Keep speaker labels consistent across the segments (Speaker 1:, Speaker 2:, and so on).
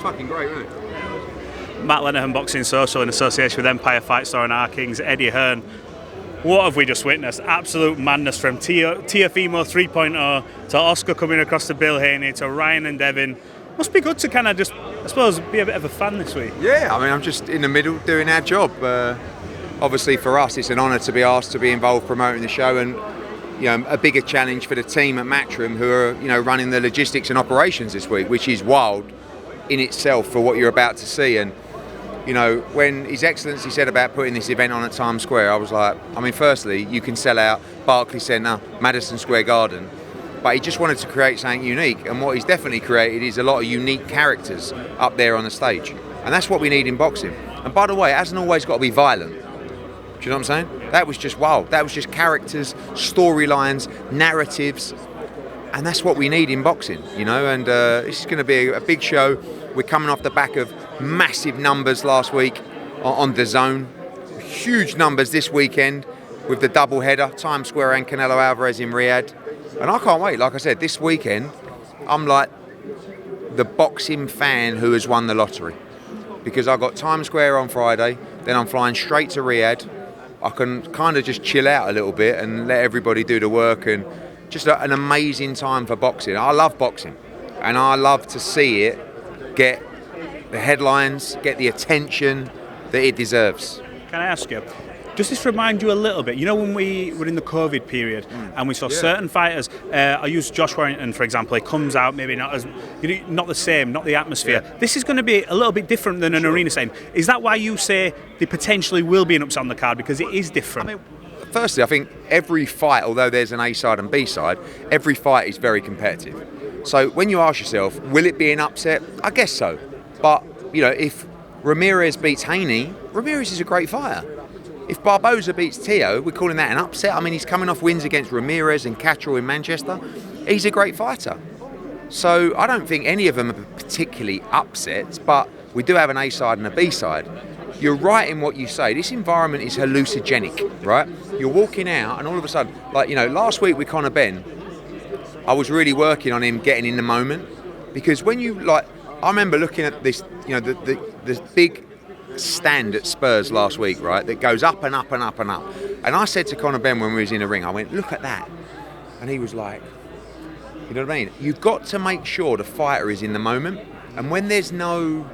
Speaker 1: fucking great, wasn't it?
Speaker 2: Matt Lenihan, Boxing Social in association with Empire Fight Store and Our Kings, Eddie Hearn. What have we just witnessed? Absolute madness from Tiafimo 3.0 to Oscar coming across to Bill Haney to Ryan and Devin. Must be good to kind of just, I suppose, be a bit of a fan this week.
Speaker 1: Yeah, I mean, I'm just in the middle doing our job. Obviously for us, it's an honour to be asked to be involved promoting the show, and a bigger challenge for the team at Matchroom who are running the logistics and operations this week, which is wild in itself for what you're about to see. And when His Excellency said about putting this event on at Times Square, I was like, I mean, firstly, you can sell out Barclays Centre, Madison Square Garden, but he just wanted to create something unique, and what he's definitely created is a lot of unique characters up there on the stage, and that's what we need in boxing. And by the way, it hasn't always got to be violent. Do you know what I'm saying? That was just wild. That was just characters, storylines, narratives, and that's what we need in boxing, and this is going to be a big show. We're coming off the back of massive numbers last week on DAZN, huge numbers this weekend with the double header, Times Square and Canelo Alvarez in Riyadh. And I can't wait. Like I said, this weekend, I'm like the boxing fan who has won the lottery, because I got Times Square on Friday, then I'm flying straight to Riyadh. I can kind of just chill out a little bit and let everybody do the work, and just an amazing time for boxing. I love boxing, and I love to see it get the headlines, get the attention that it deserves.
Speaker 2: Can I ask you, does this remind you a little bit, when we were in the COVID period and we saw certain fighters, I use Josh Warrington for example, he comes out maybe not the same, not the atmosphere. Yeah. This is going to be a little bit different than an arena setting. Is that why you say there potentially will be an upset on the card, because it is different?
Speaker 1: I mean, firstly, I think every fight, although there's an A side and B side, every fight is very competitive. So when you ask yourself, will it be an upset? I guess so. But, if Ramirez beats Haney, Ramirez is a great fighter. If Barboza beats Teo, we're calling that an upset. I mean, he's coming off wins against Ramirez and Catterall in Manchester. He's a great fighter. So I don't think any of them are particularly upsets, but we do have an A side and a B side. You're right in what you say. This environment is hallucinogenic, right? You're walking out and all of a sudden, last week with Conor Benn, I was really working on him getting in the moment, because when I remember looking at this, the big stand at Spurs last week, right, that goes up and up and up and up. And I said to Conor Benn when we was in the ring, I went, look at that. And he was like, you know what I mean? You've got to make sure the fighter is in the moment. And when there's no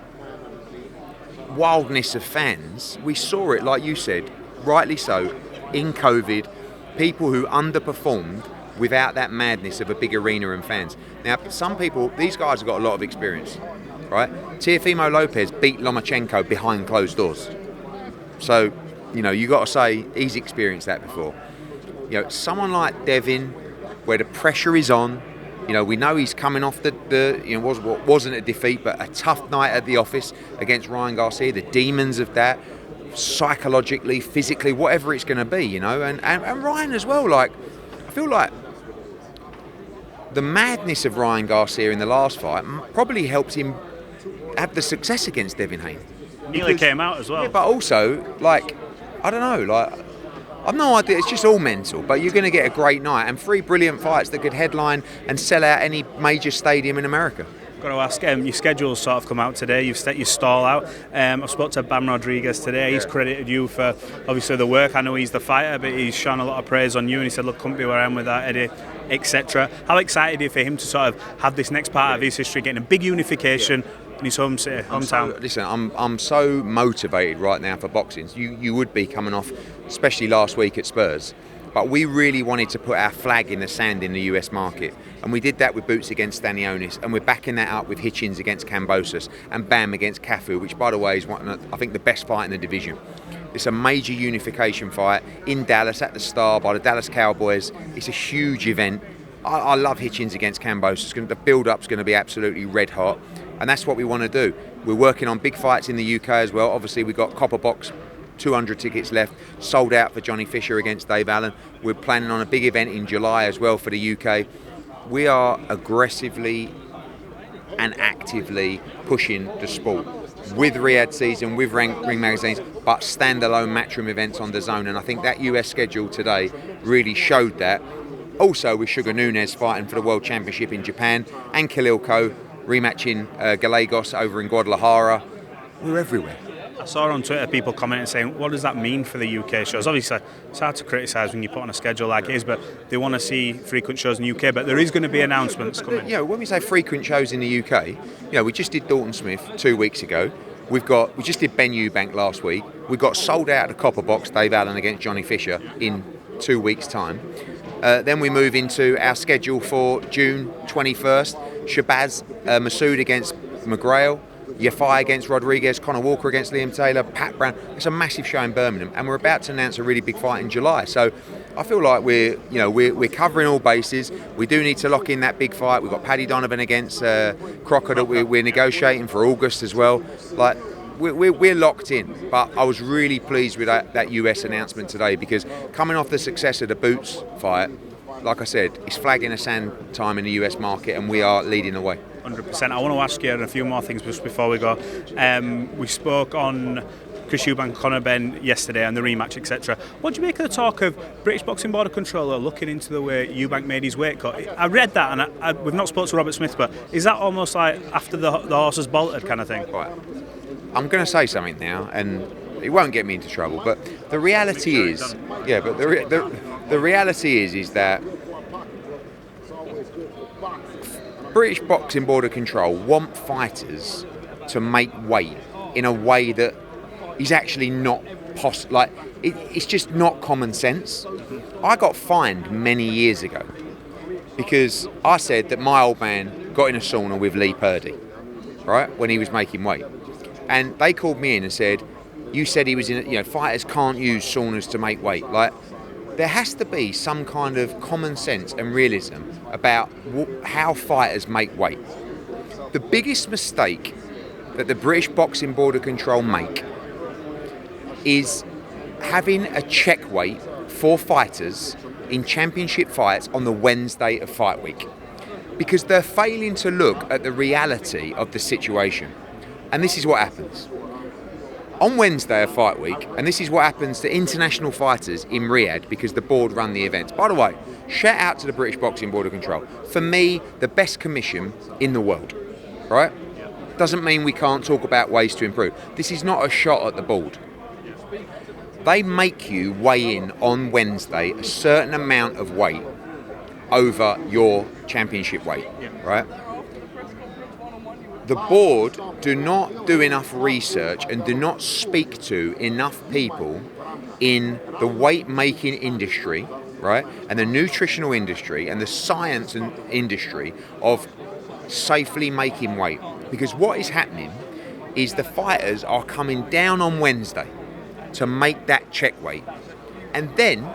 Speaker 1: wildness of fans, we saw it, like you said, rightly so, in COVID, people who underperformed without that madness of a big arena and fans. Now, some people, these guys have got a lot of experience, right? Teofimo Lopez beat Lomachenko behind closed doors. So, you got to say he's experienced that before. Someone like Devin, where the pressure is on, we know he's coming off wasn't a defeat, but a tough night at the office against Ryan Garcia, the demons of that, psychologically, physically, whatever it's going to be, and Ryan as well, I feel like the madness of Ryan Garcia in the last fight probably helped him have the success against Devin Haney.
Speaker 2: Nearly came out as well.
Speaker 1: Yeah, but also, I don't know, I've no idea, it's just all mental, but you're going to get a great night and 3 brilliant fights that could headline and sell out any major stadium in America.
Speaker 2: Got to ask, your schedule's sort of come out today, you've set your stall out. I spoke to Bam Rodriguez today, he's credited you for obviously the work. I know he's the fighter, but he's shown a lot of praise on you, and he said, look, couldn't be where I am without Eddie, etc. How excited are you for him to sort of have this next part of his history, getting a big unification in his hometown?
Speaker 1: I'm so motivated right now for boxing. You would be coming off, especially last week at Spurs. But we really wanted to put our flag in the sand in the US market. And we did that with Boots against Stanionis, and we're backing that up with Hitchins against Kambosos and Bam against Cafu, which, by the way, is one of, I think, the best fight in the division. It's a major unification fight in Dallas at the Star by the Dallas Cowboys. It's a huge event. I love Hitchins against Kambosos. The build-up's going to be absolutely red hot, and that's what we want to do. We're working on big fights in the UK as well. Obviously, we've got Copper Box, 200 tickets left, sold out for Johnny Fisher against Dave Allen. We're planning on a big event in July as well for the UK. We are aggressively and actively pushing the sport with Riyadh season, with Ring magazines, but standalone Matchroom events on DAZN. And I think that US schedule today really showed that. Also with Sugar Nunes fighting for the World Championship in Japan, and Khalil Ko rematching Gallegos over in Guadalajara. We're everywhere.
Speaker 2: I saw on Twitter people commenting saying, what does that mean for the UK shows? Obviously, it's hard to criticise when you put on a schedule like it is, but they want to see frequent shows in the UK, but there is going to be announcements coming.
Speaker 1: When we say frequent shows in the UK, we just did Dalton Smith 2 weeks ago. We just did Benn Eubank last week. We got sold out at the Copper Box, Dave Allen against Johnny Fisher in 2 weeks' time. Then we move into our schedule for June 21st. Shabazz Masood against McGrail. Yafai against Rodriguez, Conor Walker against Liam Taylor, Pat Brown. It's a massive show in Birmingham, and we're about to announce a really big fight in July. So I feel like we're covering all bases. We do need to lock in that big fight. We've got Paddy Donovan against Crocker that we're negotiating for August as well. Like we're locked in. But I was really pleased with that US announcement today, because coming off the success of the Boots fight, like I said, it's flag in the sand time in the US market, and we are leading the way.
Speaker 2: 100%. I want to ask you a few more things just before we go. We spoke on Chris Eubank, Conor Benn yesterday and the rematch, etc. What do you make of the talk of British Boxing Board of Controller looking into the way Eubank made his weight cut? I read that, and we've not spoken to Robert Smith, but is that almost like after the horse has bolted kind of thing?
Speaker 1: Right. I'm going to say something now, and it won't get me into trouble, but the reality is, the reality is that British Boxing Board of Control want fighters to make weight in a way that is actually not possible. Like, it's just not common sense. I got fined many years ago because I said that my old man got in a sauna with Lee Purdy, right, when he was making weight. And they called me in and said, you said he was in, fighters can't use saunas to make weight. Like, there has to be some kind of common sense and realism about how fighters make weight. The biggest mistake that the British Boxing Board of Control make is having a check weight for fighters in championship fights on the Wednesday of fight week, because they're failing to look at the reality of the situation. And this is what happens. On Wednesday of fight week, and this is what happens to international fighters in Riyadh, because the board run the events. By the way, shout out to the British Boxing Board of Control. For me, the best commission in the world, right? Doesn't mean we can't talk about ways to improve. This is not a shot at the board. They make you weigh in on Wednesday a certain amount of weight over your championship weight, right? The board do not do enough research and do not speak to enough people in the weight making industry, right, and the nutritional industry and the science and industry of safely making weight. Because what is happening is the fighters are coming down on Wednesday to make that check weight, and then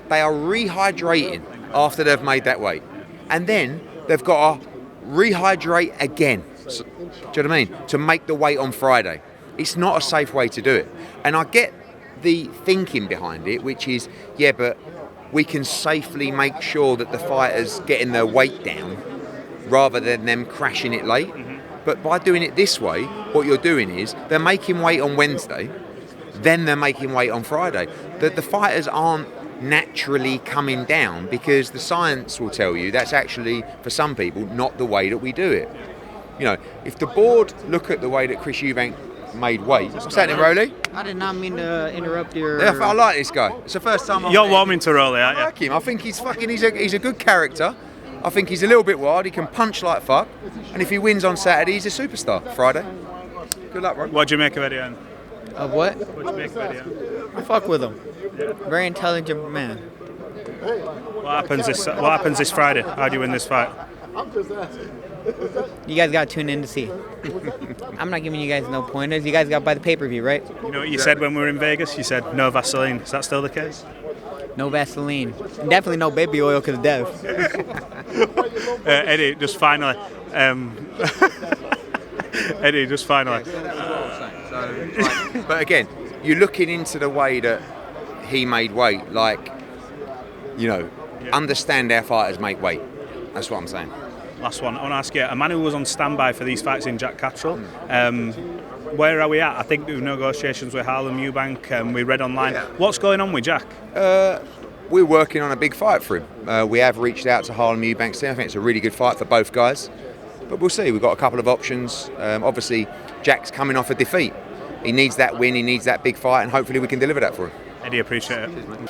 Speaker 1: they are rehydrating after they've made that weight, and then they've got to rehydrate again. So, do you know what I mean? To make the weight on Friday. It's not a safe way to do it. And I get the thinking behind it, which is, but we can safely make sure that the fighters getting their weight down rather than them crashing it late. But by doing it this way, what you're doing is they're making weight on Wednesday, then they're making weight on Friday. The fighters aren't naturally coming down, because the science will tell you that's actually, for some people, not the way that we do it. If the board look at the way that Chris Eubank made weight. What's happening, Rolly?
Speaker 3: I did not mean to interrupt your...
Speaker 1: Yeah, I like this guy. It's the first time
Speaker 2: You're warming to Rolly, aren't you?
Speaker 1: I like him. I think he's a good character. I think he's a little bit wild. He can punch like fuck. And if he wins on Saturday, he's a superstar. Friday. Good luck, bro.
Speaker 2: What do you make of Eddie Hearn?
Speaker 3: Of what?
Speaker 2: What do you make of Eddie Hearn?
Speaker 3: I fuck with him. Very intelligent man.
Speaker 2: What happens this Friday? How do you win this fight?
Speaker 3: You guys got to tune in to see. I'm not giving you guys no pointers. You guys got to buy the pay-per-view, right?
Speaker 2: You know what you said when we were in Vegas? You said no Vaseline. Is that still the case?
Speaker 3: No Vaseline. Definitely no baby oil because of Dev.
Speaker 2: Eddie, just finally. Eddie, just finally.
Speaker 1: But again, you're looking into the way that he made weight. Understand our fighters make weight. That's what I'm saying.
Speaker 2: Last one. I want to ask you, a man who was on standby for these fights in Jack Catterall, where are we at? I think there were negotiations with Harlem Eubank, we read online. Yeah. What's going on with Jack?
Speaker 1: We're working on a big fight for him. We have reached out to Harlem Eubank. I think it's a really good fight for both guys. but we'll see. We've got a couple of options. Obviously, Jack's coming off a defeat. He needs that win, he needs that big fight, and hopefully we can deliver that for him.
Speaker 2: Eddie, appreciate it.
Speaker 1: Cheers, mate.